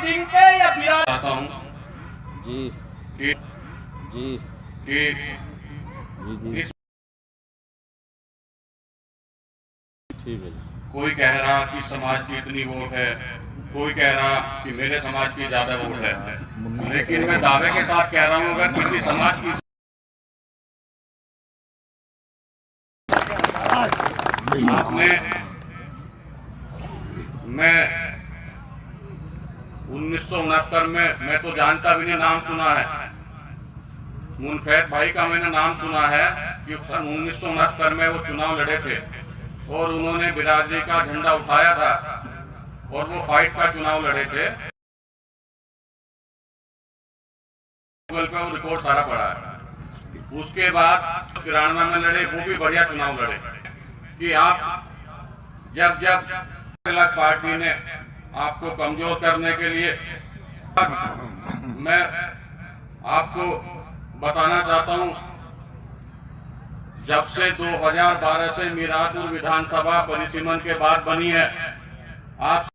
Meeting पे या बिराज आता हूँ जी कि जी कि जी जी ठीक है। कोई कह रहा कि समाज की इतनी वोट है, कोई कह रहा कि मेरे समाज की ज्यादा वोट है, लेकिन मैं दावे के साथ कह रहा हूँ अगर किसी समाज की आपने मैं 1969 में मैं तो जानता भी नहीं, नाम सुना है मुनफैद भाई का, मैंने नाम सुना है कि सन 1969 में वो चुनाव लड़े थे और उन्होंने बिरादरी का झंडा उठाया था और वो फाइट का चुनाव लड़े थे। गूगल पे वो रिकॉर्ड सारा पड़ा है। उसके बाद 93 में लड़े, वो भी बढ़िया चुनाव लड़े। कि आप जब जब अलग पार्टी ने आपको कमजोर करने के लिए, मैं आपको बताना चाहता हूं, जब से 2012 से मीरापुर विधानसभा परिसीमन के बाद बनी है, आज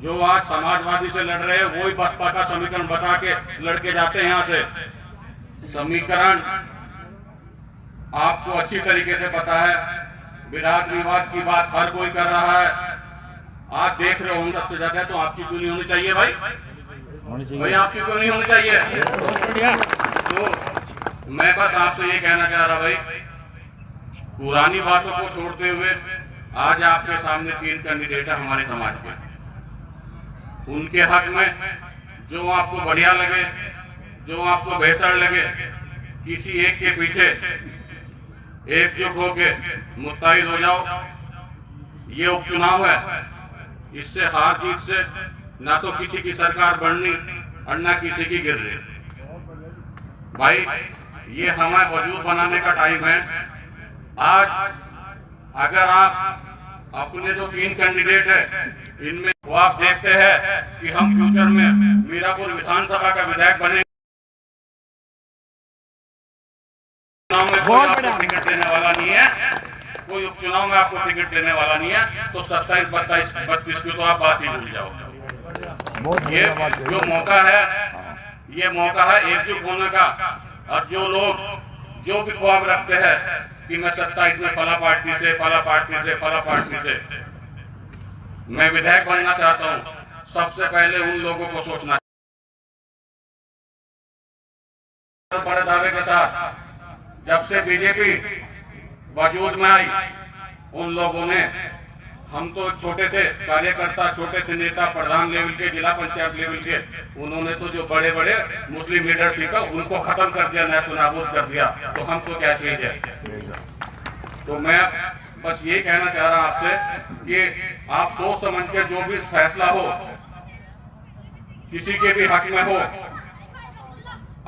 जो आज समाजवादी से लड़ रहे हैं वही बसपा का समीकरण बता के लड़के जाते हैं यहाँ से। समीकरण आपको अच्छी तरीके से पता है, विवाद की बात हर कोई कर रहा है। आप देख रहे हो सबसे ज्यादा, तो आपकी क्यों नहीं होनी चाहिए भाई? भाई आपकी क्यों नहीं होनी चाहिए? तो मैं बस आपसे ये कहना चाह रहा भाई, पुरानी बातों को छोड़ते हुए आज आपके सामने 3 कैंडिडेट है हमारे समाज के। उनके हक में जो आपको बढ़िया लगे, जो आपको बेहतर लगे, किसी एक के पीछे एकजुट होके मुत्तहिद हो जाओ। ये उपचुनाव है, इससे हार जीत से ना तो किसी की सरकार बढ़नी और ना किसी की गिर रही। भाई ये हमें वजूद बनाने का टाइम है। आज अगर आप अपने जो 3 कैंडिडेट है इनमें वो आप देखते हैं कि हम फ्यूचर में मीरापुर विधानसभा का विधायक बने, टिकट देने वाला नहीं है, कोई उपचुनाव में आपको टिकट देने वाला नहीं है, तो 27, 22, 32 की तो आप बात ही भूल जाओ। ये जो मौका है, ये मौका है एकजुट होने का। और जो लोग जो भी ख्वाब रखते हैं कि मैं 27 में फला पार्टी से फला पार्टी से फला पार्टी से मैं विधायक बनना चाहता हूँ, सबसे पहले उन लोगों को सोचना बड़े दावे के साथ जब से बीजेपी वजूद में आई, उन लोगों ने, हम तो छोटे से कार्यकर्ता, छोटे से नेता, प्रधान लेवल के, जिला पंचायत लेवल के, उन्होंने तो जो बड़े बड़े मुस्लिम लीडरशिप है उनको खत्म कर दिया, नेस्त नाबूद कर दिया। तो हमको क्या चाहिए? तो मैं बस ये कहना चाह रहा हूं आपसे कि आप सोच समझ के जो भी फैसला हो, किसी के भी हक में हो,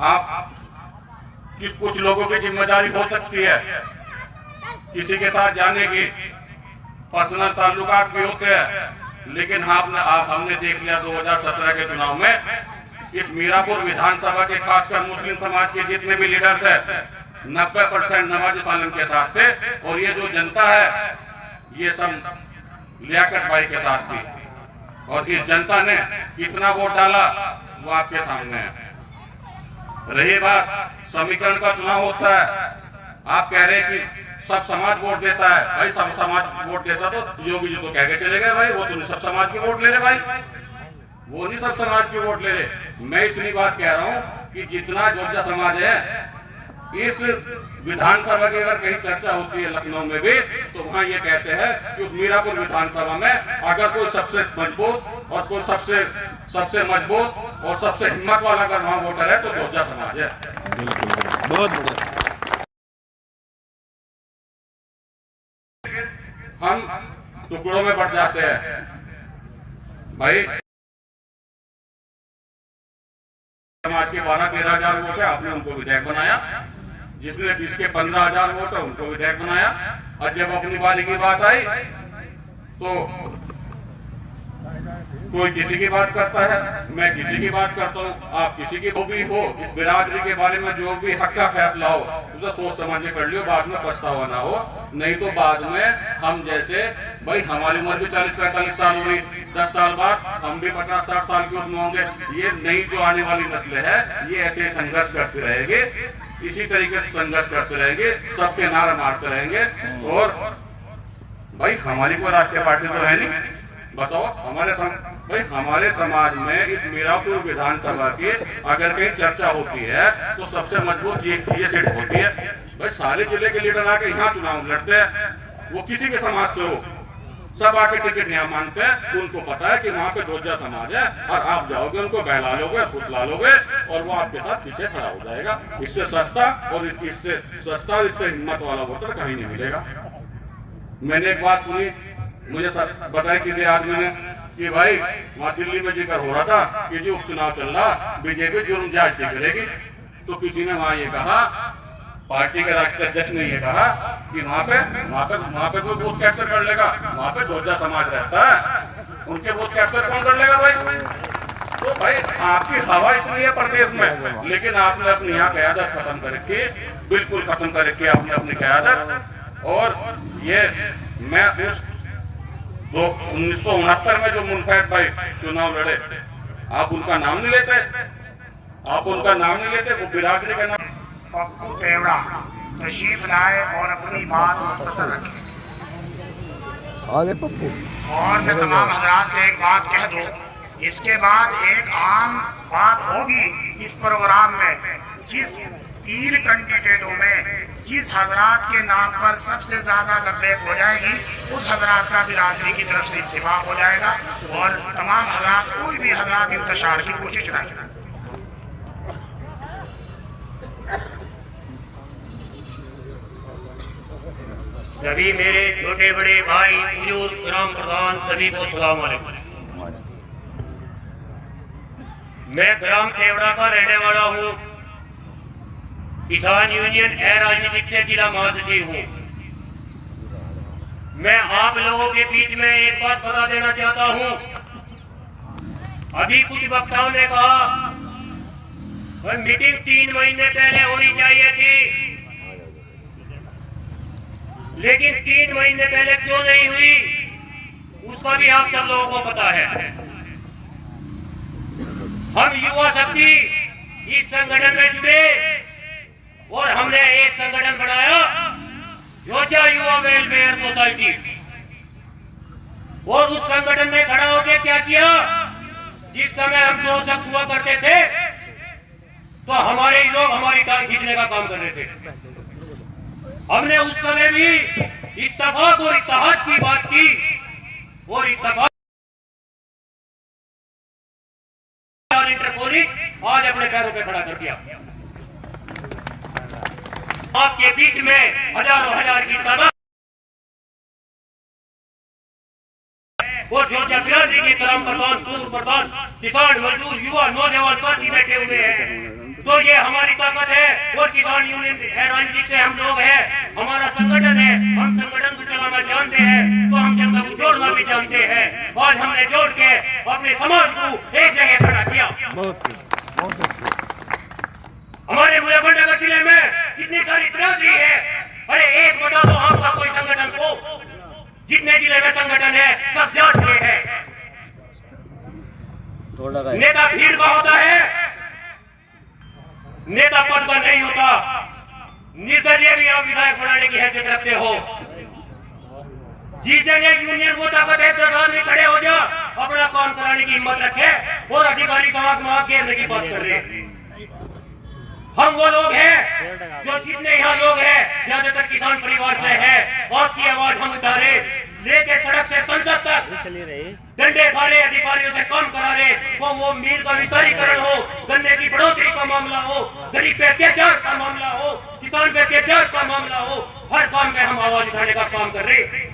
आप कुछ लोगों की जिम्मेदारी हो सकती है, किसी के साथ जाने की पर्सनल ताल्लुकात भी होते हैं, लेकिन हमने देख लिया 2017 के चुनाव में इस मीरापुर विधानसभा के खासकर मुस्लिम समाज के जितने भी लीडर्स हैं 90% नवाज सालिम के साथ थे, और ये जो जनता है ये सब लियाकत भाई के साथ थी। और इस जनता ने कितना वोट डाला वो आपके सामने है। रही बात समीकरण का चुनाव होता है, आप कह रहे हैं कि सब समाज वोट देता है। भाई सब समाज वोट देता तो योगी जी तो कह के चले गए भाई वो तो नहीं सब समाज के वोट ले रहे भाई, वो नहीं सब समाज के वोट ले रहे। मैं इतनी बात कह रहा हूँ कि जितना जोजा समाज है, इस विधानसभा की अगर कहीं चर्चा होती है लखनऊ में भी, तो वहाँ ये कहते हैं कि उस मीरापुर विधानसभा में अगर कोई सबसे मजबूत और कोई सबसे मजबूत और सबसे हिम्मत वाला अगर वहाँ वोटर है तो जोजा समाज है। बहुत बढ़िया। हम टुकड़ों में बढ़ जाते हैं भाई। समाज के 12-13 हजार वोट है, आपने उनको विधायक बनाया। जिसके 15,000 वोट है उनको विधायक बनाया। और जब अपनी बारी की बात आई तो कोई किसी की बात करता है, मैं किसी की बात करता हूँ, आप किसी की वो भी हो। इस बिरादरी के बारे में जो भी हक का फैसला हो उसे सोच समझ के कर लियो, बाद में पछतावा ना हो। नहीं तो बाद में हम जैसे भाई हमारी उम्र भी 40-45 साल हो रही, 10 साल बाद हम भी 50-60 साल की उसमें होंगे। ये नई जो आने वाली नस्ल है ये ऐसे संघर्ष करते रहेंगे, इसी तरीके से संघर्ष करते रहेंगे, सबके नारा मारते रहेंगे। और भाई हमारी कोई राष्ट्रीय पार्टी तो है नहीं, बताओ हमारे समाज में इस मीरापुर विधानसभा की अगर कहीं चर्चा होती है तो सबसे मजबूत ये सीट होती है। भाई सारे जिले के लीडर आके यहाँ चुनाव लड़ते हैं, वो किसी के समाज से हो, सब आके टिकट यहाँ मांगते हैं। उनको पता है कि वहाँ पे जोजा समाज है और आप जाओगे उनको बहला लोगे, फुसला लोगे और वो आपके साथ पीछे खड़ा हो जाएगा। इससे सस्ता और इससे हिम्मत वाला वोटर कहीं नहीं मिलेगा। मैंने एक बात सुनी, मुझे बताया किसी आदमी ने कि भाई वहाँ दिल्ली में जिक्र हो रहा था कि जो उपचुनाव चल रहा बीजेपी जुर्म जांच करेगी, तो किसी ने वहाँ ये कहा, पार्टी के राष्ट्रीय अध्यक्ष ने ये कहा कि वहाँ पे कोई बूथ कैप्चर कर लेगा, वहाँ पे जोजा समाज रहता है, उनके बूथ कैप्चर कौन कर लेगा भाई? तो भाई आपकी हवा इतनी है प्रदेश में, लेकिन आपने अपनी यहाँ क़यादत खत्म कर रखी, बिल्कुल खत्म कर रखी आपने अपनी क़यादत। और ये मैं उस 1969 में जो मुनफैद भाई चुनाव लड़े, आप उनका नाम नहीं लेते, वो बिरादरी का नाम। पप्पू तेवड़ा तशरीफ लाए और अपनी बात मुख्तसर रखें। आगे पप्पू। और मैं तमाम हजरात से एक बात कह दूं, इसके बाद एक आम बात होगी इस प्रोग्राम में, जिस 3 कैंडिडेटों में जिस हजरात के नाम पर सबसे ज्यादा लब्बैक हो जाएगी उस हजरात का बिरादरी की तरफ से इत्तिफाक हो जाएगा और तमाम हजरात कोई भी हजरात इंतशार की कोशिश न करें। सभी मेरे छोटे बड़े भाई बुजुर्ग ग्राम प्रधान सभी को सलाम वालेकुम। मैं ग्राम तेवड़ा का रहने वाला हूँ, किसान यूनियन ए राजनीतिक से जिला महासचिव हूँ। मैं आप लोगों के बीच में एक बात बता देना चाहता हूँ। अभी कुछ वक्ताओं ने कहा मीटिंग 3 महीने पहले होनी चाहिए थी, लेकिन 3 महीने पहले क्यों नहीं हुई उसका भी आप सब लोगों को पता है। हम युवा शक्ति इस संगठन में जुड़े और हमने एक संगठन बनाया जोजा युवा वेलफेयर सोसाइटी, और उस संगठन में खड़ा होकर क्या किया, जिस समय हम 2 शख्स हुआ करते थे तो हमारे लोग हमारी टांग खींचने का काम कर रहे थे। हमने उस समय भी इत्तेफाक और इत्तेहाद की बात की और इत्तेफाक और इंटरपोलिंग आज अपने पैरों पे खड़ा कर दिया। आपके बीच में हजारों हजार की तादाद वो जो बिरादरी के करम प्रधान, पूर्व प्रधान, किसान, मजदूर, युवा, नौजवान साथी बैठे हुए हैं। तो ये हमारी ताकत है और किसान यूनियन राजनीतिक से हम लोग हैं, हमारा संगठन है, हम संगठन को चलाना जानते हैं तो हम जनता को जोड़ना भी जानते हैं। आज हमने जोड़ के अपने समाज को एक जगह खड़ा किया। हमारे मुजफ्फरनगर का जिले में कितनी सारी बिरादरी है, अरे एक बता दो आपका कोई संगठन को, जितने जिले में संगठन है सब जाट के हैं। नेता भीड़ का होता है, नेता पद का नहीं होता। निर्दलीय भी आप विधायक बनाने की हैसियत रखते हो। जिस दिन एक यूनियन वो ताकत है प्रधान भी खड़े हो जा, अपना काम कराने की हिम्मत रखे और अधिकारी समाज में आप घेरने की बात कर रहे हैं। हम वो लोग हैं जो जितने यहाँ लोग हैं ज्यादातर किसान परिवार से है। आपकी आवाज हम उठा रहे, लेके सड़क से संसद तक डंडे खा रहे, अधिकारियों से काम करा रहे, वो मील का विस्तारीकरण हो, गन्ने की बढ़ोतरी का मामला हो, गरीब पे अत्याचार का मामला हो, किसान पे अत्याचार का मामला हो, हर काम में हम आवाज उठाने का काम कर रहे।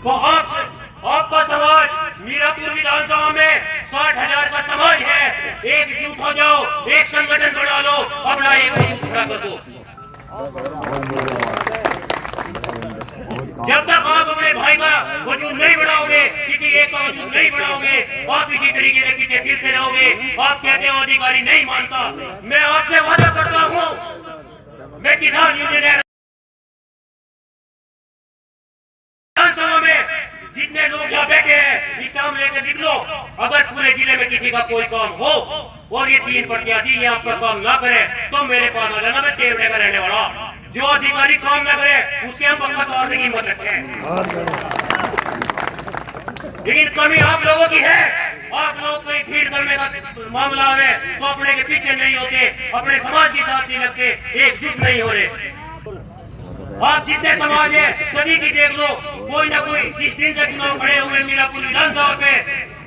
तो आपका समाज मीरापुर विधानसभा में 60,000 का समाज है, एकजुट हो जाओ, एक संगठन बना लो, अपना एक वजूद खड़ा कर दो। जब तक आप अपने भाई का वजूद नहीं बनाओगे, किसी एक का वजूद नहीं बनाओगे, आप इसी तरीके से पीछे फिरते रहोगे। आप कहते हो अधिकारी नहीं मानता, मैं आपसे वादा करता हूँ, मैं किसान यूनियन जितने लोग यहाँ बैठे हैं इस काम लेकर लिख लो। अगर पूरे जिले में किसी का कोई काम हो और ये 3 प्रत्याशी यहाँ पर काम ना करे तो मेरे पास आ जाना, मैं तेवड़े का रहने वाला। जो अधिकारी काम ना करे उसके हम पक्का तोड़ने की हिम्मत रखते हैं। लेकिन कमी आप लोगों की है, आप लोग कोई भीड़ करने का मामला है तो अपने के पीछे नहीं होते, अपने समाज के साथ नहीं लगते, एकजुट नहीं हो रहे। आप जितने समाज है सभी की देख लो, कोई ना कोई जिस दिन से चुनाव खड़े हुए मीरापुर विधानसभा पे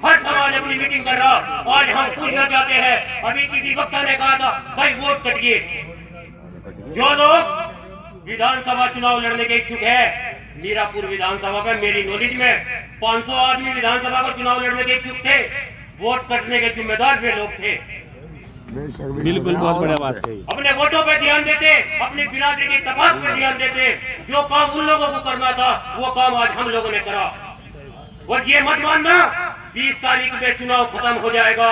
हर समाज अपनी मीटिंग कर रहा। आज हम पूछना चाहते हैं, अभी किसी वक्ता ने कहा था भाई वोट कटिए। जो लोग विधानसभा चुनाव लड़ने के इच्छुक है मीरापुर विधानसभा पे, मेरी नॉलेज में 500 आदमी विधानसभा का चुनाव लड़ने के इच्छुक थे। वोट कटने के जिम्मेदार वे लोग थे। बिल्कुल बहुत बढ़िया बात कही। अपने वोटों पे ध्यान देते, अपनी बिरादरी की तपास पे ध्यान देते। जो काम उन लोगों को करना था वो काम आज हम लोगों ने करा। और ये मत मानना 20 तारीख में चुनाव खत्म हो जाएगा,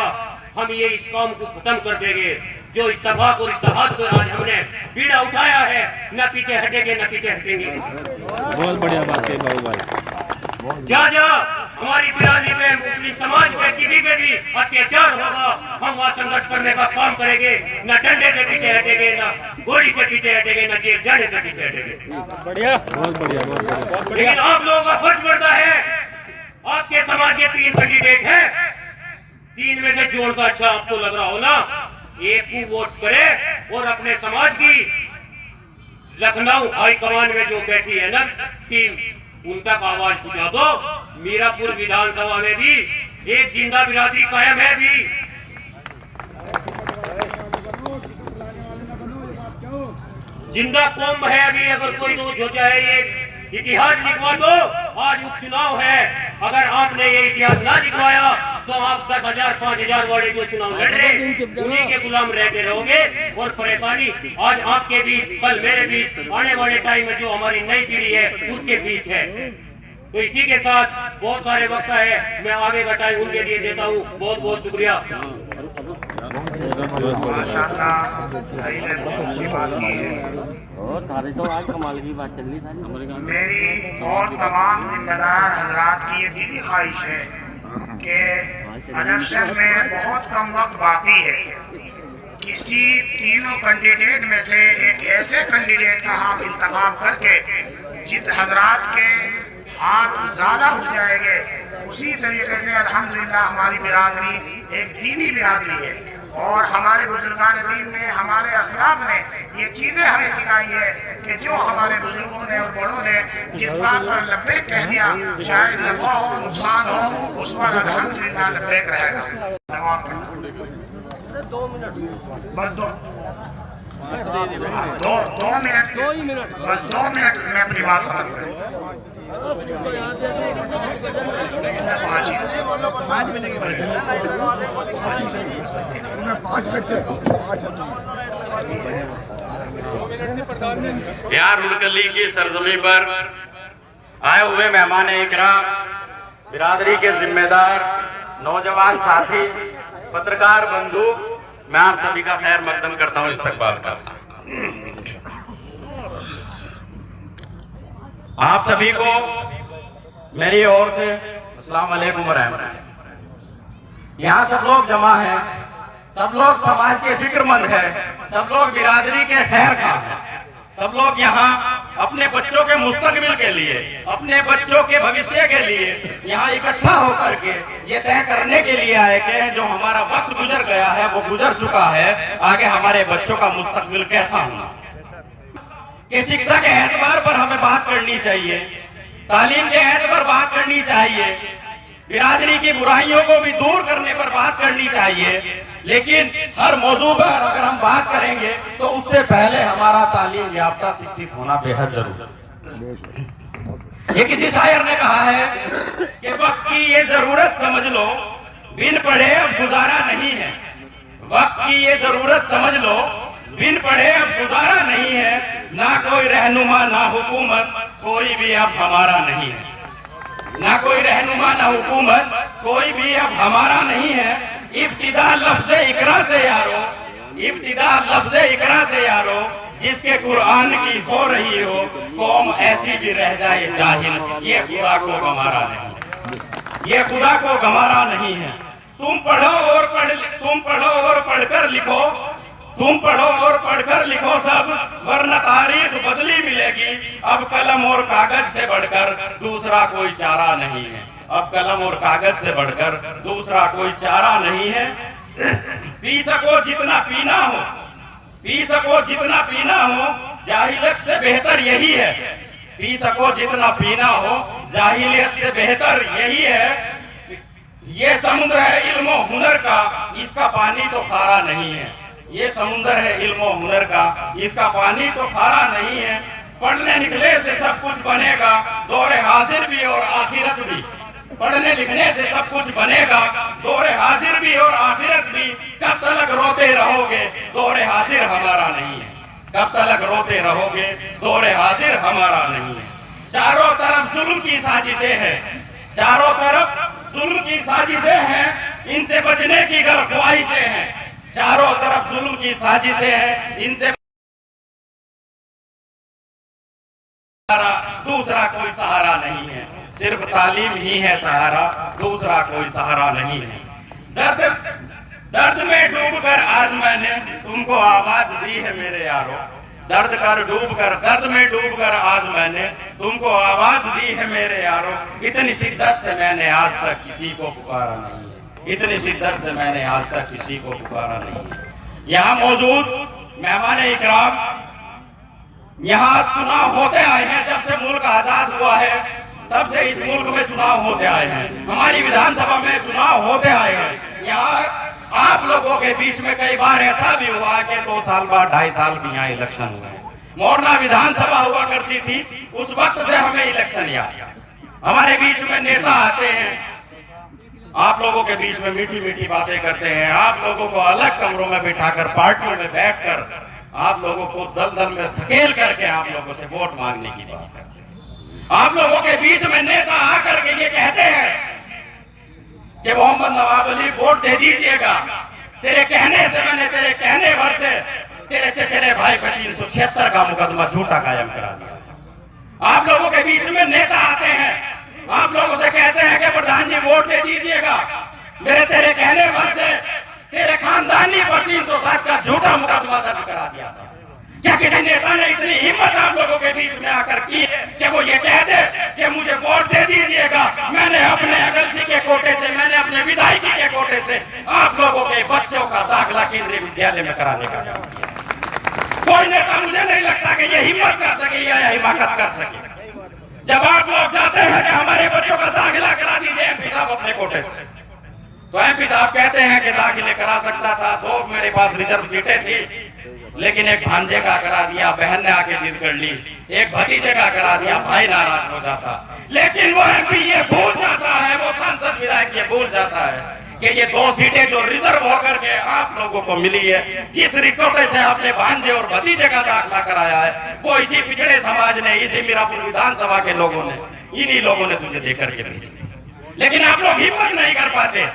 हम ये इस काम को खत्म कर देंगे। जो इत्तेफाक और इत्तेहाद को आज हमने बीड़ा उठाया है, न पीछे हटेंगे न पीछे हटेंगे। बहुत बढ़िया बात है बाबू भाई। जहाँ हमारी बिरादरी में मुस्लिम समाज में किसी पे भी अत्याचार होगा, हम वहाँ संघर्ष करने का काम करेंगे। न डंडे से पीछे हटेंगे, न गोली से पीछे हटेंगे, न जेल जाने से पीछे हटेंगे। बढ़िया, बहुत बढ़िया, बहुत बढ़िया। लेकिन आप लोगों का फर्ज बनता है, आपके समाज के 3 कैंडिडेट हैं, 3 में से जोन सा अच्छा आपको लग रहा हो ना, एक को वोट करे और अपने समाज की लखनऊ हाईकमान में जो बैठी है ना टीम, उन तक आवाज पहुंचा दो। मीरापुर विधानसभा में भी एक जिंदा बिरादरी कायम है भी। जिंदा कौम है अभी। अगर कोई रोज हो जाए ये इतिहास लिखवा दो। आज उपचुनाव है, अगर आपने ये इतिहास ना लिखवाया तो आप 10,000 5,000 वाले जो चुनाव लड़ रहे उन्हीं के गुलाम रहते रहोगे। और परेशानी आज आपके भी, कल मेरे भी, आने वाले टाइम में जो हमारी नई पीढ़ी है उसके बीच है। तो इसी के साथ बहुत सारे वक्त है, मैं आगे का टाइम उनके लिए देता हूँ। बहुत बहुत शुक्रिया। माशाल्लाह भाई ने बहुत अच्छी बात की है। और थारे तो आज कमाल की बात चल रही था। मेरी और तमाम जिम्मेदार हजरात की ये दिली ख्वाहिश है कि इलेक्शन में बहुत कम वक्त बाकी है, किसी तीनों कैंडिडेट में से एक ऐसे कैंडिडेट का हम इंतखाब करके जिन हजरात के हाथ ज्यादा उठ जाएंगे, उसी तरीके से अल्हम्दुलिल्लाह हमारी बिरादरी एक दीनी बिरादरी है। और हमारे बुजुर्गान दीन ने, हमारे असलाफ ने ये चीजें हमें सिखाई है कि जो हमारे बुजुर्गों ने और बड़ों ने जिस बात पर लब्बैक कह दिया, चाहे नफा हो नुकसान हो, उस पर अल्हम्दुलिल्लाह लब्बैक रहेगा। बस 2 मिनट में अपनी बात खत्म करूँ। 5 यार रुड़कली की सरजमी पर आए हुए मेहमान इकराम, बिरादरी के जिम्मेदार, नौजवान साथी, पत्रकार बंधु, मैं आप सभी का खैर मकदम करता हूँ, इस्तकबाल करता हूँ। आप सभी को मेरी ओर से अस्सलाम वालेकुम व रहमतुल्लाह। यहाँ सब लोग जमा हैं, सब लोग समाज के फिक्रमंद हैं, सब लोग बिरादरी के खैर खा हैं, सब लोग यहाँ अपने बच्चों के मुस्तकबिल के लिए, अपने बच्चों के भविष्य के लिए यहाँ इकट्ठा होकर के ये तय करने के लिए आए कि जो हमारा वक्त गुजर गया है वो गुजर चुका है, आगे हमारे बच्चों का मुस्तकबिल कैसा होना। कि शिक्षा के एतबार पर हमें बात करनी चाहिए, तालीम के एतबार पर बात करनी चाहिए, बिरादरी की बुराइयों को भी दूर करने पर बात करनी चाहिए। लेकिन हर मौजू पर अगर हम बात करेंगे तो उससे पहले हमारा तालीम याफ्ता शिक्षित होना बेहद जरूरी है। ये किसी शायर ने कहा है कि वक्त की ये जरूरत समझ लो, बिन पढ़े अब गुजारा नहीं है। वक्त की ये जरूरत समझ लो, बिन पढ़े अब गुजारा नहीं है। ना कोई रहनुमा ना हुकूमत, कोई भी अब हमारा नहीं है। ना कोई रहनुमा ना हुकूमत, कोई भी अब हमारा नहीं है। इब्तिदा लफ्ज़ इकरा से यारो, इब्तिदा लफ्ज़ इकरा से यारो, जिसके कुरान की हो रही हो, कौम ऐसी भी रह जाए जाहिल, ये खुदा को हमारा नहीं है। ये खुदा को गंवारा नहीं है। तुम पढ़ो और पढ़कर लिखो, तुम पढ़ो और पढ़कर लिखो सब, वरना तारीख बदली मिलेगी। अब कलम और कागज से बढ़कर दूसरा कोई चारा नहीं है। अब कलम और कागज से बढ़कर दूसरा कोई चारा नहीं है। पी सको जितना पीना हो, पी सको जितना पीना हो, जाहिलियत से बेहतर यही है। पी सको जितना पीना हो, जाहिलियत से बेहतर यही है। ये समुद्र है इल्म और हुनर का, इसका पानी तो खारा नहीं है। ये समुद्र है इल्म और हुनर का, इसका पानी तो खारा नहीं है। पढ़ने लिखने से सब कुछ बनेगा, दौरे हाजिर भी और आखिरत भी। पढ़ने लिखने से सब कुछ बनेगा, दौरे हाजिर भी और आखिरत भी। कब तक रोते रहोगे, दौरे हाजिर हमारा नहीं है। कब तक रोते रहोगे, दौरे हाजिर हमारा नहीं है। चारों तरफ जुल्म की साजिशें हैं, चारों तरफ जुल्म की साजिशें हैं, इनसे बचने की गर ख्वाहिशें हैं। चारों तरफ जुल्म की साजिशें हैं, इनसे दूसरा कोई सहारा नहीं है। सिर्फ तालीम ही है सहारा, दूसरा कोई सहारा नहीं है। दर्द में डूबकर आज मैंने तुमको आवाज दी है मेरे यारो। दर्द में डूबकर आज मैंने तुमको आवाज दी है मेरे यारो। इतनी शिद्दत से मैंने आज तक किसी को पुकारा नहीं है। इतनी शिद्दत से मैंने आज तक किसी को पुकारा नहीं है। यहाँ मौजूद मेहमान इकराम, यहाँ चुनाव होते आए हैं। जब से मुल्क आजाद हुआ है तब से इस मुल्क में चुनाव होते आए हैं। हमारी विधानसभा में चुनाव होते आए हैं। यहाँ आप लोगों के बीच में कई बार ऐसा भी हुआ कि 2 साल बाद 2.5 साल भी यहाँ इलेक्शन हुए। मोरना विधानसभा हुआ करती थी, उस वक्त से हमें इलेक्शन याद। हमारे बीच में नेता आते हैं, आप लोगों के बीच में मीठी मीठी बातें करते हैं। आप लोगों को अलग कमरों में बिठाकर, पार्टियों में बैठकर, आप लोगों को दलदल में धकेल करके आप लोगों से वोट मांगने की बात करते हैं। आप लोगों के बीच में नेता आकर के ये कहते हैं कि मोहम्मद नवाब अली वोट दे दीजिएगा। तेरे कहने से, मैंने तेरे कहने भर से तेरे चचेरे भाई पर 376 का मुकदमा झूठा कायम करा दिया। आप लोगों के बीच में नेता आते हैं, आप लोगों से कहते हैं कि प्रधान जी वोट दे दीजिएगा। मेरे तेरे कहने भर से तेरे खानदानी पर 307 का झूठा मुकदमा दर्ज करा दिया था। क्या किसी नेता ने इतनी हिम्मत आप लोगों के बीच में आकर की है कि वो ये कह दे कि मुझे वोट दे दीजिएगा? मैंने अपने अगलसी के कोटे से, मैंने अपने विधायकी के कोटे से आप लोगों के बच्चों का दाखिला केंद्रीय विद्यालय में कराने का काम किया। कोई नेता मुझे नहीं लगता कि ये हिम्मत कर सके या हिमाकत कर सके। जब आप लोग चाहते हैं कि हमारे बच्चों का दाखिला करा दीजिए एमपी साहब अपने कोटे से, तो एमपी साहब कहते हैं कि दाखिले करा सकता था। 2 मेरे पास रिजर्व सीटें थी, लेकिन एक भांजे का करा दिया, बहन ने आके जिद कर ली। एक भतीजे का करा दिया, भाई नाराज हो जाता। लेकिन वो एमपी ये भूल जाता है, वो सांसद विधायक ये भूल जाता है कि ये 2 सीटें जो रिजर्व होकर के आप लोगों को मिली है, जिस रिकॉर्ड से आपने भांजे और भतीजे का दाखिला कराया है, वो इसी पिछड़े समाज ने, इसी मीरापुर विधानसभा के लोगों ने, इन्हीं लोगों ने तुझे देकर के भेजी। लेकिन आप लोग हिम्मत नहीं कर पाते।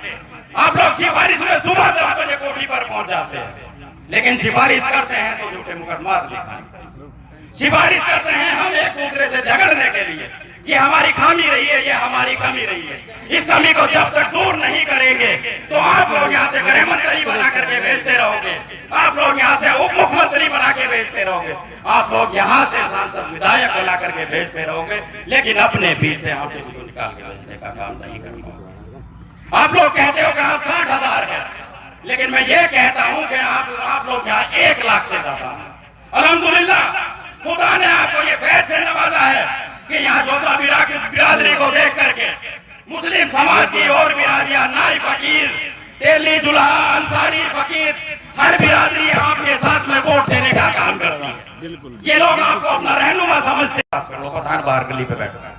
आप लोग सिफारिश में सुबह 10 बजे कोठी पर पहुंच जाते हैं, लेकिन सिफारिश करते हैं तो झूठे मुकदमा लिखा। सिफारिश करते हैं हम एक दूसरे से झगड़ने के लिए। ये हमारी खामी रही है, ये हमारी कमी रही है। इस कमी को जब तक दूर नहीं करेंगे तो आप लोग यहाँ से गृह मंत्री बना करके भेजते रहोगे, आप लोग यहाँ से उप मुख्यमंत्री बना के भेजते रहोगे, आप लोग यहाँ से सांसद विधायक बना करके भेजते रहोगे, लेकिन अपने बीच से आप किसी को निकाल के भेजने का काम नहीं करेंगे। आप लोग कहते हो कि आप 60,000 है, लेकिन मैं ये कहता हूं कि आप लोग यहाँ 1 लाख से ज्यादा हैं। अल्हम्दुलिल्लाह, खुदा ने आपको ये फैज से नवाजा है कि यहाँ जोधा बिरादरी को देख करके मुस्लिम समाज की और बिरादरियां, नाई फकीर, तेली, जुल्हा, अंसारी फकीर, हर बिरादरी आपके साथ में वोट देने का काम कर रही है। ये लोग आपको अपना रहनुमा समझते हैं। प्रधान बाहर गली पे बैठा है,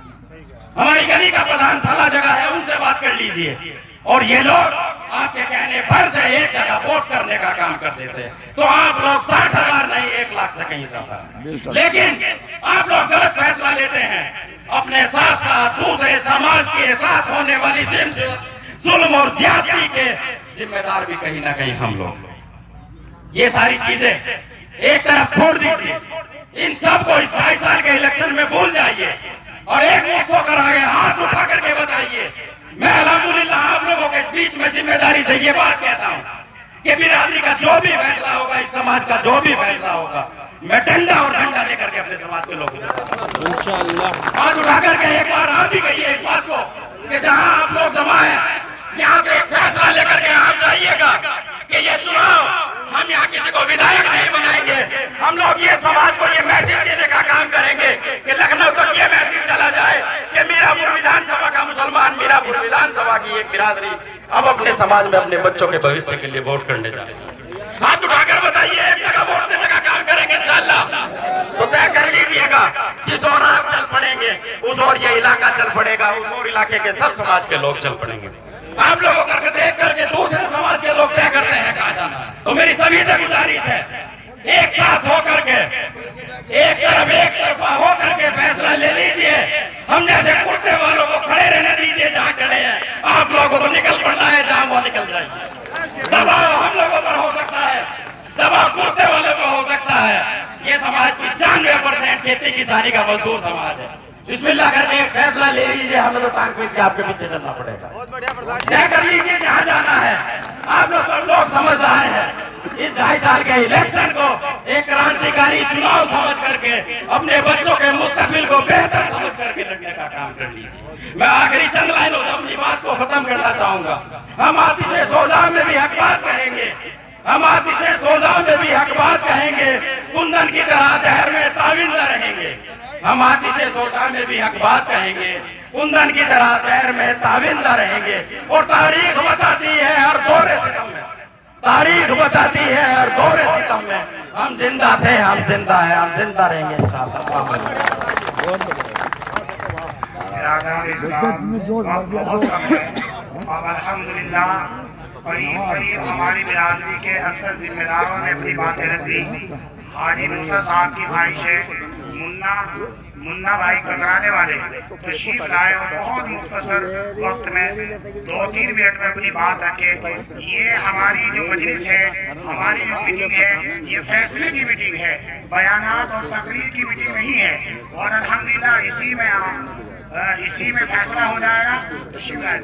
हमारी गली का प्रधान फला जगह है, उनसे बात कर लीजिए। और ये लोग आपके कहने पर से एक जगह वोट करने का काम कर देते हैं। तो आप लोग 60,000 नहीं 1 लाख से कहीं ज्यादा है। लेकिन आप लोग गलत फैसला लेते हैं। अपने साथ साथ दूसरे समाज के साथ होने वाली जुल्म और ज्यादती के जिम्मेदार भी कहीं ना कहीं हम लोग। ये सारी चीजें एक तरफ छोड़ दीजिए, इन सबको इस 2.5 साल के इलेक्शन में भूल जाइए और एक मुक्त होकर आगे हाथ उठा करके बताइए ईमानदारी से ये बात कहता हूँ कि बिरादरी का जो भी फैसला होगा, इस समाज का जो भी फैसला होगा, मैं डंडा और डंडा लेकर के अपने समाज के लोगों के साथ इंशाअल्लाह हाथ उठा करके एक बार आप भी कहिए इस बात को कि जहां आप लोग जमा है, यहाँ से एक फैसला लेकर के आप जाइएगा कि ये चुनाव हम यहाँ किसी को विधायक नहीं बनाएंगे। हम लोग ये समाज को ये मैसेज देने का काम करेंगे कि लखनऊ तक ये मैसेज चला जाए कि मीरापुर विधानसभा का मुसलमान, मीरापुर विधानसभा की एक बिरादरी अब अपने समाज में अपने बच्चों के भविष्य के लिए वोट करने जा रहे हैं। हाथ उठाकर बताइए, एक जगह वोट देने का काम करेंगे इंशाअल्लाह। तो तय कर लीजिएगा, जिस ओर आप चल पड़ेंगे उस ओर ये इलाका चल पड़ेगा, उस ओर इलाके के सब समाज के लोग चल पड़ेंगे। आप लोगों को देख करके दूसरे समाज के लोग तय करते हैं कहाँ जाना है। तो मेरी सभी से गुजारिश है, एक साथ होकर के एक तरफा होकर के फैसला ले लीजिए। हम जैसे कुर्ते वालों को खड़े रहने दीजिए जहाँ खड़े हैं, आप लोगों को निकल पड़ना है जहाँ वो निकल जाएंगे। दबाव हम लोगों पर हो सकता है, दबाव कुर्ते वाले पर हो सकता है। ये समाज की 95% खेती किसानी का मजदूर समाज है। बिस्मिल्लाह करके एक फैसला ले लीजिए, हमें तो टांग पीछे आपके पीछे चलना पड़ेगा। तय कर लीजिए जहाँ जाना है। आप लोग सब लोग समझदार हैं, इस 2.5 साल के इलेक्शन को एक क्रांतिकारी चुनाव समझ करके अपने बच्चों के मुस्तकबिल को बेहतर समझ करके लड़ने का काम कर लीजिए। मैं आखिरी चंद लाइनों से अपनी बात को खत्म करना चाहूंगा। हम आतिशे सोजा में भी हक बात कहेंगे, हम आतिशे सोजा में भी हक बात कहेंगे, कुंदन की तरह जहर में ताविंदा रहेंगे। हम आतिशे सोजा में भी हक बात कहेंगे, कुंदन की तरह जहर में ताविंदा रहेंगे। और तारीख बताती है हर दौरे सितम में, तारीख बताती है हर दौरे सितम में हम जिंदा थे, हम जिंदा है, हम जिंदा रहेंगे इंशाअल्लाह। बहुत कम है। अब अल्हम्दुलिल्लाह करीब हमारी बिरादरी के अक्सर जिम्मेदारों ने अपनी बातें रख दी। हाजी मूसा साहब की ख्वाहिश है मुन्ना भाई कतराने वाले तशरीफ लाए और बहुत मुख्तसर वक्त में 2-3 मिनट में अपनी बात रखे। ये हमारी जो मजलिस है, हमारी जो मीटिंग है, ये फैसले की मीटिंग है, बयानात और तकरीर की मीटिंग नहीं है। और अल्हम्दुलिल्लाह इसी में फैसला हो जाएगा। तशरीफ लाए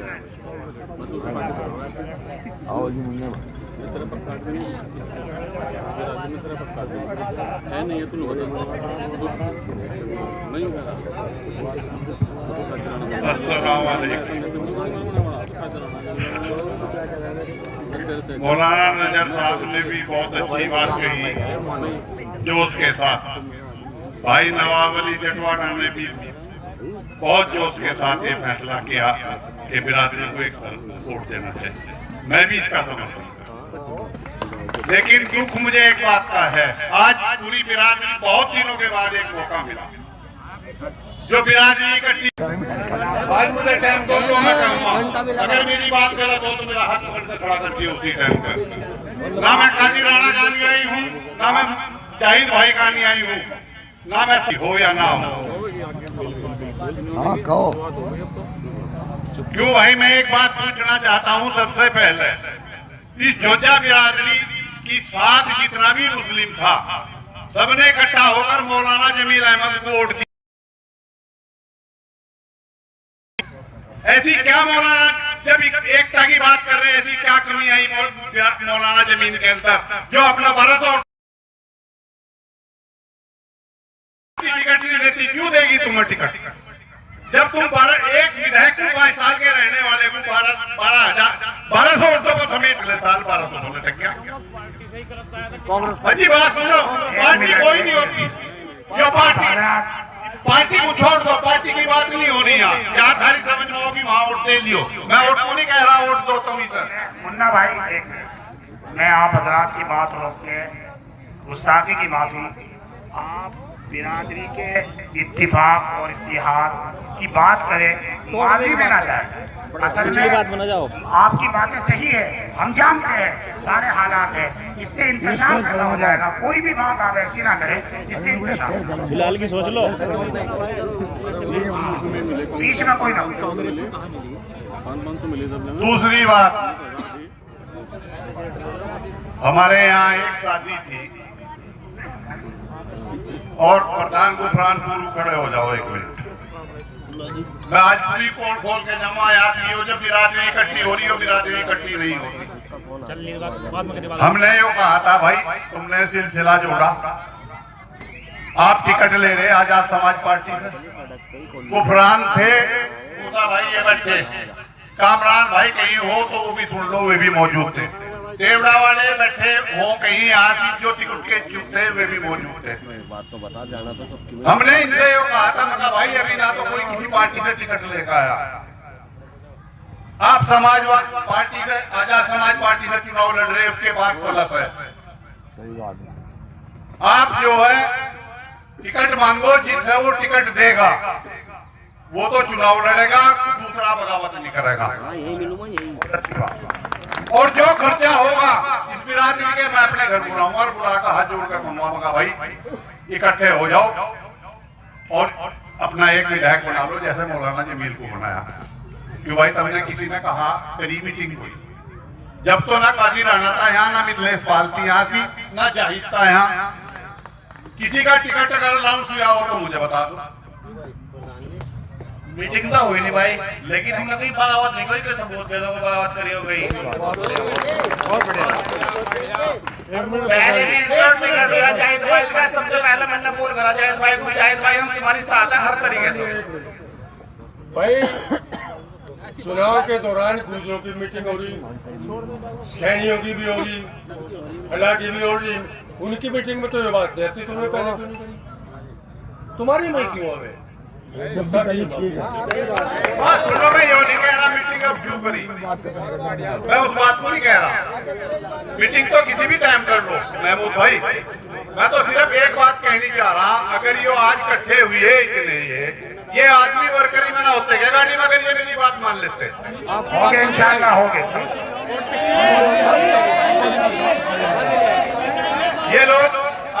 मौलाना नजर साहब ने भी बहुत अच्छी बात कही जोश के साथ। भाई नवाब अली जटवाड़ा ने भी बहुत जोश के साथ ये फैसला किया कि बिरादरी को एक वोट देना चाहिए। मैं भी इसका समर्थन करता। लेकिन दुख मुझे एक बात का है, आज पूरी बिरादरी बहुत दिनों के बाद एक मौका मिला जो बिरादरी इकट्ठी। आज मुझे टाइम दो तो मैं कहूँगा, अगर मेरी बात गलत हो तो मेरा हाथ पकड़ कर खड़ा कर दिया उसी टाइम पर। ना मैं काजी राणा गानी आई हूँ, ना मैं जाहिद भाई गानी आई हूँ, ना मैं हो या ना हो। हाँ कहो। क्यों भाई, मैं एक बात पूछना चाहता हूँ। सबसे पहले इस जोजा बिरादरी की 7 जितना भी मुस्लिम था, सबने इकट्ठा होकर मौलाना जमील अहमद को वोट दिया। ऐसी क्या मौलाना, जब एकता की बात कर रहे हैं, ऐसी क्या कमी आई मौलाना जमीन के अंदर जो अपना 1200 टिकट नहीं देती? क्यों देगी तुम्हें टिकट? जब तुम एक विधायक को 22 साल के रहने वाले को 1200 वोटों को समेट ले, साल 1200 बोले टक गया। अजी बात सुनो, पार्टी कोई नहीं होती जो पार्टी को छोड़ दो, पार्टी की बात नहीं होनी है। जहाँ थारी समझ में होगी वहाँ वोट दे लियो। मैं वोट को नहीं कह रहा, वोट दो तुम ही सर। मुन्ना भाई, एक मिनट, मैं आप हजरात की बात रोक के गुस्ताखी की माफी। आप बिरादरी के इत्तिफाक और इत्तिहाद की बात करें, माजी में ना जाए। असल में बात बना जाओ, आपकी बातें सही है, हम जानते हैं सारे हालात है, इससे इंतजाम पैदा हो जाएगा। कोई भी बात आप ऐसी ना करें जिससे इंतजाम। फिलहाल की सोच लो, बीच में कोई ना। दूसरी बात, हमारे यहाँ एक शादी थी और प्रधान को प्राणपुर खड़े हो जाओ 1 मिनट। मैं आज पूरी पोल खोल के जमा याद नहीं हो, जब बिरादरी इकट्ठी हो रही हो, बिरादरी इकट्ठी नहीं होती। हमने यो कहा था भाई, तुमने सिलसिला जोड़ा, आप टिकट ले रहे आजाद समाज पार्टी से, कुफरान थे मूसा भाई ये बैठे, कामरान भाई कहीं हो तो वो भी सुन लो, वे भी मौजूद थे, देवड़ा वाले बैठे हो कहीं, आज जो टिकट के इच्छुक थे वे भी मौजूद थे। हमने इनसे यो कहा था, मतलब भाई अभी ना तो कोई किसी पार्टी से टिकट लेकर आया, आप समाजवादी पार्टी से, आजाद समाज पार्टी से चुनाव लड़ रहे, उसके पास प्लस है, आप जो है टिकट मांगो, जिनसे वो टिकट देगा वो तो चुनाव लड़ेगा, दूसरा बगावत नहीं करेगा। और जो खर्चा होगा इस बिरादरी के, मैं अपने घर बुलाऊंगा और बुलाकर हाथ जोड़कर कहूंगा भाई इकट्ठे हो जाओ और अपना एक विधायक बना लो, जैसे मौलाना जमील को बनाया। क्यों भाई, तुमने किसी ने कहा करी मीटिंग हुई, जब तो ना काजी राणा था यहाँ, ना मिथिलेश पाल थी यहाँ थी, ना जाहिद था यहाँ, किसी का टिकट अगर अनाउंस हुआ हो तो मुझे बता दो। मीटिंग तो हुई नहीं भाई, लेकिन हमने कहीं बगावत नहीं करी, कोई सबूत दे दो बगावत करी हो गई। पहले भी इंसल्ट नहीं कर दिया जाहिद भाई का, सबसे पहले मैंने फोन करा जाहिद भाई को, जाहिद भाई हम तुम्हारी साथ हैं हर तरीके से। भाई चुनाव के दौरान गुजरों की मीटिंग हो रही, सैनियों की भी हो रही, फला की भी हो रही, उनकी मीटिंग में तो ये बात नहीं आती, तुमने पहले क्यों नहीं करी? तुम्हारी में क्यों हमें? सुनो, मैं यो नहीं कह रहा मीटिंग अब क्यों करी, मैं उस बात को नहीं कह रहा, मीटिंग तो किसी भी टाइम कर लो महमूद भाई, मैं तो सिर्फ एक बात कहनी चाह रहा, अगर ये आज इकट्ठे हुए इतने ये आदमी वर्कर ही में ना होते क्या गाड़ी में, अगर ये मेरी बात मान लेते होगे इंशाल्लाह होगे। ये लोग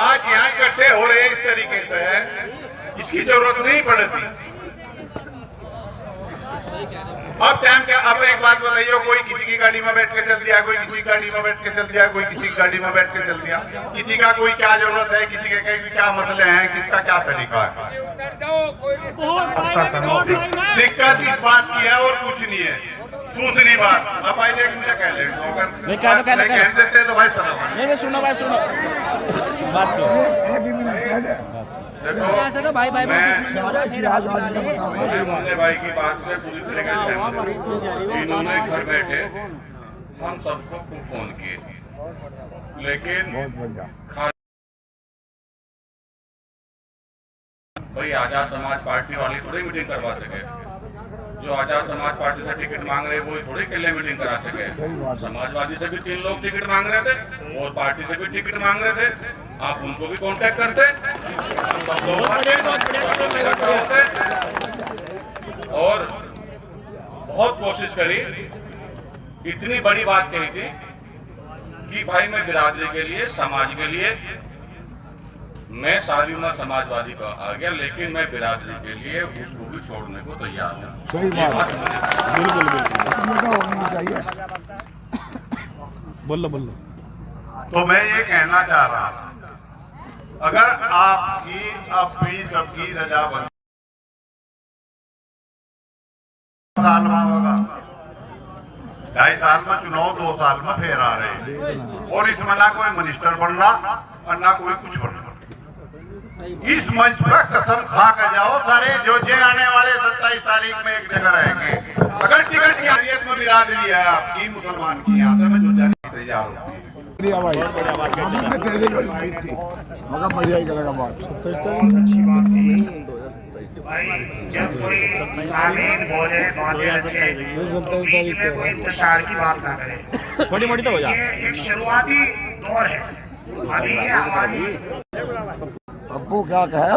आज यहाँ इकट्ठे हो रहे हैं इस तरीके से, इसकी जरूरत नहीं पड़ती। अब टाइम क्या, अब एक बात बताइए, कोई किसी की गाड़ी में बैठ के चल दिया, कोई किसी गाड़ी में बैठ के चल दिया, कोई किसी की गाड़ी में बैठ के चल दिया, किसी का कोई क्या जरूरत है, किसी के क्या मसले हैं, किसका क्या तरीका है। दिक्कत इस बात की है और कुछ नहीं है। दूसरी बात, अब भाई देख मुझे कह ले, अगर कह देते तो भाई नहीं सुनो भाई, सुनो बात देखो, भाई मुन्ने भाई की बात से पूरी तरीके से सहमत, इन्होंने घर बैठे हम सबको खूब फोन किए, लेकिन भाई आजाद समाज पार्टी वाली थोड़ी मीटिंग करवा सके, जो आजाद समाज पार्टी से टिकट मांग रहे वो थोड़ी के लिए मीटिंग करा सके। समाजवादी से भी 3 लोग टिकट मांग रहे थे और पार्टी से भी टिकट मांग रहे थे, आप उनको भी कांटेक्ट करते, सब लोग होते और बहुत कोशिश करी, इतनी बड़ी बात कही थी कि भाई मैं बिरादरी के लिए, समाज के लिए, मैं सारी उम्र समाजवादी का आ गया, लेकिन मैं बिरादरी के लिए उसको भी छोड़ने को तैयार हूँ। सही बात, बिल्कुल चाहिए। बोलो बोलो। तो मैं ये कहना चाह रहा था, अगर आपकी अब भी सबकी रजामंदी साल में होगा, 2.5 साल में चुनाव, 2 साल में फिर आ रहे, और इसमें ना कोई मिनिस्टर बन रहा और ना कोई कुछ बन रहा। इस मंच पर कसम खा कर जाओ सारे, जो आने वाले 27 तारीख में एक जगह रहेंगे, अगर टिकट की हालियत में बिरादरी है आपकी मुसलमान की, यहाँ से मैं जो जाने की तैयार होती है। मगर बढ़िया ही करेगा बात, भाई जब कोई सामीन बोले बातें रखे तो बीच में कोई इंतशार की बात ना करे, थोड़ी मोटी तो हो जाए। ये एक शुरुआती दौर है, अभी ये हमारी अब्बू क्या कहे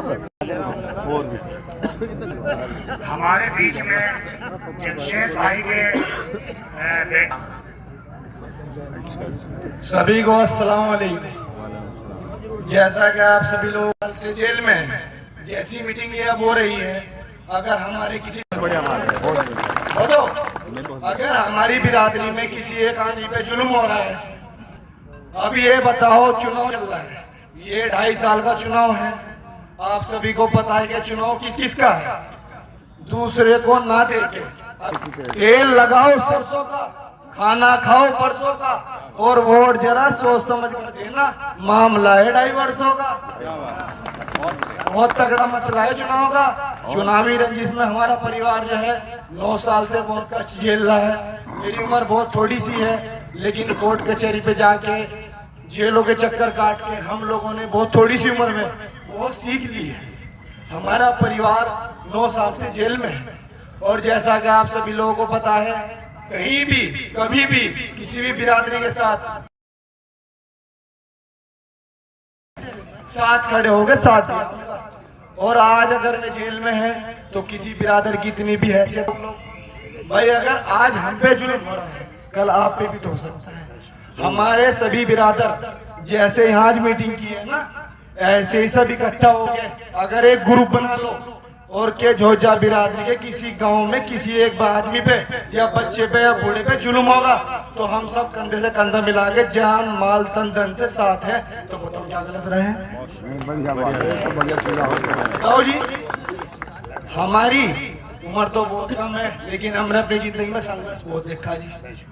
हमारे बीच में जमशेद भाई के बेटा। सभी को अस्सलाम वालेकुम। जैसा कि आप सभी लोग कल से जेल में हैं, जैसी मीटिंग ये अब हो रही है, अगर हमारे किसी अगर हमारी बिरादरी में किसी एक आदमी पे जुल्म हो रहा है, अब ये बताओ, चुनाव चल रहा है, ये 2.5 साल का चुनाव है, आप सभी को पता है कि चुनाव किस किस का है, दूसरे को ना दे के तेल लगाओ सरसों का, खाना खाओ परसों का, और वोट जरा सोच समझ कर देना, मामला है 2.5 वर्षों का। बहुत तगड़ा मसला है चुनाव का। चुनावी रंजिश में हमारा परिवार जो है 9 साल से बहुत कष्ट झेल रहा है। मेरी उम्र बहुत थोड़ी सी है, लेकिन कोर्ट कचहरी पे जाके जेलों के चक्कर काट के हम लोगों ने बहुत थोड़ी सी उम्र में बहुत सीख ली है। हमारा परिवार 9 साल से जेल में है, और जैसा कि आप सभी लोगों को पता है, कहीं भी कभी भी किसी भी बिरादरी के साथ खड़े हो गए, साथ दिया। और आज अगर मैं जेल में है तो किसी बिरादर की इतनी भी हैसियत भाई, अगर आज हम पे जुल्म हो रहा है, कल आप पे भी तो हो सकता है। हमारे सभी बिरादर जैसे यहाँ आज मीटिंग की है ना, ऐसे ही सब इकट्ठा हो गए। अगर एक ग्रुप बना लो और के झोजा बिरादरी के किसी गांव में किसी एक आदमी पे या बच्चे पे या बूढ़े पे जुल्म होगा, तो हम सब कंधे से कंधा मिला के जान माल तन धन से साथ है। तो बताओ क्या गलत रहे? बताओ जी। हमारी उम्र तो बहुत कम है, लेकिन हमने अपनी जिंदगी में संघर्ष बहुत देखा जी।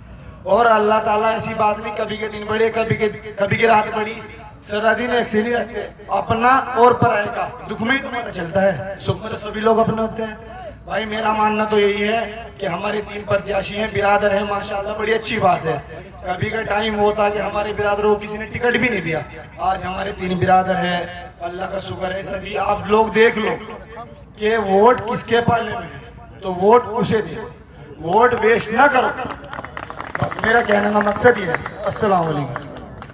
और अल्लाह ताला ऐसी बात नहीं, कभी के दिन बढ़े कभी की रात बढ़ी, सारा दिन एक से नहीं रहते। अपना और पराये का दुख में ही तो पता चलता है, सुख में तो सभी लोग अपने होते हैं। भाई मेरा मानना तो यही है कि हमारे 3 प्रत्याशी हैं, बिरादर हैं, माशाल्लाह बड़ी अच्छी बात है। कभी का टाइम होता कि हमारे बिरादरों को किसी ने टिकट भी नहीं दिया, आज हमारे 3 बिरादर है, अल्लाह का शुक्र है। सभी आप लोग देख लो कि वोट किसके पाले में है, तो वोट उसे दे, वोट वेस्ट ना करो। बस मेरा कहने का मकसद ये है। अस्सलाम वालेकुम।